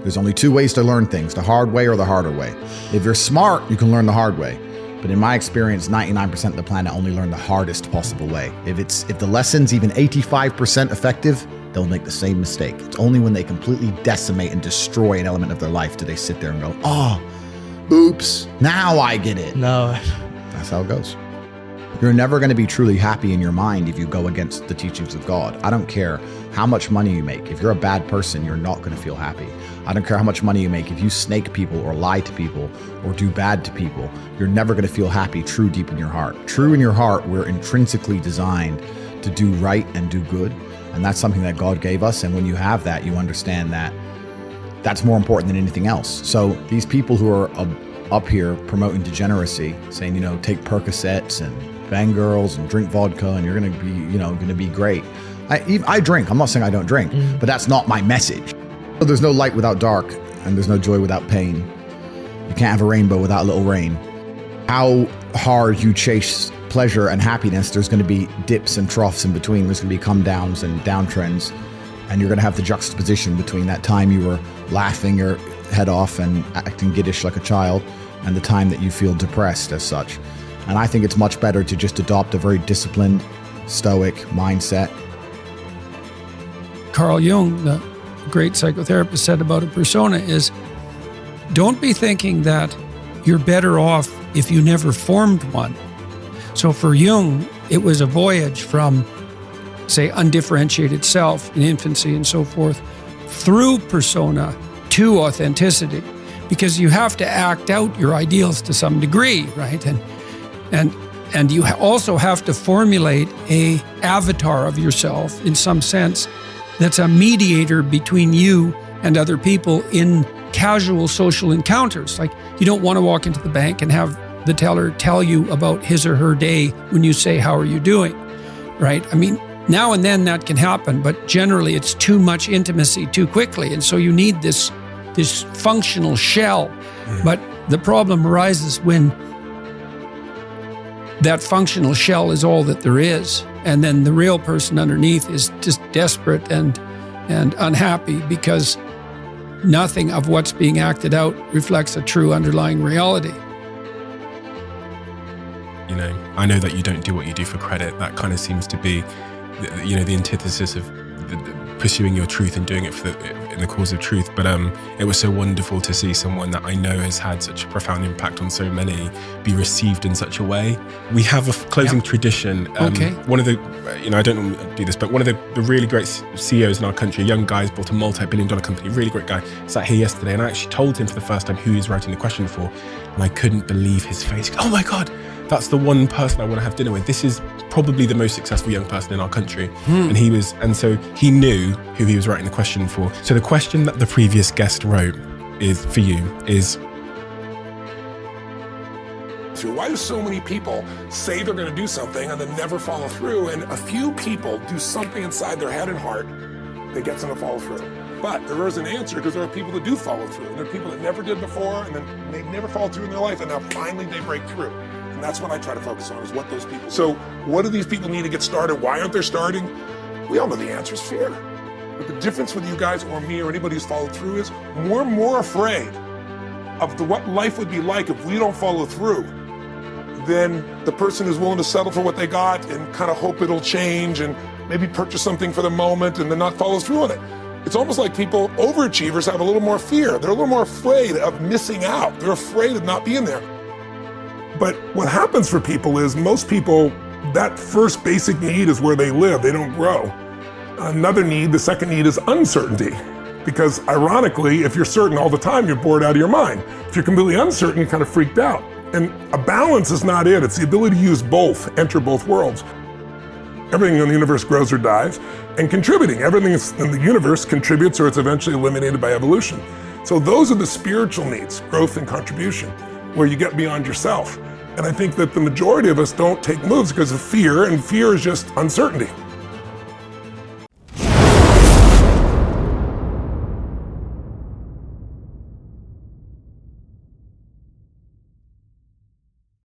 There's only two ways to learn things, the hard way or the harder way. If you're smart, you can learn the hard way. But in my experience, 99% of the planet only learn the hardest possible way. If the lesson's even 85% effective, they'll make the same mistake. It's only when they completely decimate and destroy an element of their life do they sit there and go, oh, oops, now I get it. No. That's how it goes. You're never going to be truly happy in your mind if you go against the teachings of God. I don't care how much money you make. If you're a bad person, you're not going to feel happy. I don't care how much money you make. If you snake people or lie to people or do bad to people, you're never going to feel happy true deep in your heart. True in your heart, we're intrinsically designed to do right and do good. And that's something that God gave us. And when you have that, you understand that that's more important than anything else. So these people who are up here promoting degeneracy, saying, take Percocets and bang girls and drink vodka and you're going to be, going to be great. I drink. I'm not saying I don't drink, but that's not my message. So there's no light without dark and there's no joy without pain. You can't have a rainbow without a little rain. How hard you chase pleasure and happiness, there's going to be dips and troughs in between. There's going to be come downs and downtrends. And you're going to have the juxtaposition between that time you were laughing your head off and acting giddish like a child and the time that you feel depressed as such. And I think it's much better to just adopt a very disciplined, stoic mindset. Carl Jung, the great psychotherapist, said about a persona is, don't be thinking that you're better off if you never formed one. So for Jung, it was a voyage from, say, undifferentiated self in infancy and so forth, through persona to authenticity, because you have to act out your ideals to some degree, right? And you also have to formulate a avatar of yourself in some sense that's a mediator between you and other people in casual social encounters. Like, you don't want to walk into the bank and have the teller tell you about his or her day when you say, how are you doing, right? I mean, now and then that can happen, but generally it's too much intimacy too quickly. And so you need this functional shell. But the problem arises when that functional shell is all that there is. And then the real person underneath is just desperate and unhappy because nothing of what's being acted out reflects a true underlying reality. I know that you don't do what you do for credit. That kind of seems to be, the antithesis of pursuing your truth and doing it in the cause of truth. But it was so wonderful to see someone that I know has had such a profound impact on so many be received in such a way. We have a closing tradition. Okay. One of the, I don't normally do this, but one of the really great CEOs in our country, a young guy, has built a multi-billion-dollar company, really great guy, sat here yesterday, and I actually told him for the first time who he was writing the question for, and I couldn't believe his face. Oh my God, that's the one person I want to have dinner with. This is probably the most successful young person in our country. And so he knew who he was writing the question for. So the question that the previous guest wrote is for you is, why do so many people say they're going to do something and then never follow through? And a few people do something inside their head and heart that gets them to follow through. But there is an answer, because there are people that do follow through. And there are people that never did before, and then they've never followed through in their life, and now finally they break through. And that's what I try to focus on, is what those people do. So what do these people need to get started? Why aren't they starting? We all know the answer is fear. But the difference with you guys or me or anybody who's followed through is we're more afraid of what life would be like if we don't follow through than the person who's willing to settle for what they got and kind of hope it'll change and maybe purchase something for the moment and then not follow through on it. It's almost like people, overachievers, have a little more fear. They're a little more afraid of missing out. They're afraid of not being there. But what happens for people is most people, that first basic need is where they live. They don't grow. Another need, the second need, is uncertainty. Because ironically, if you're certain all the time, you're bored out of your mind. If you're completely uncertain, you're kind of freaked out. And a balance is not it. It's the ability to use both, enter both worlds. Everything in the universe grows or dies, and contributing. Everything in the universe contributes or it's eventually eliminated by evolution. So those are the spiritual needs, growth and contribution, where you get beyond yourself. And I think that the majority of us don't take moves because of fear, and fear is just uncertainty.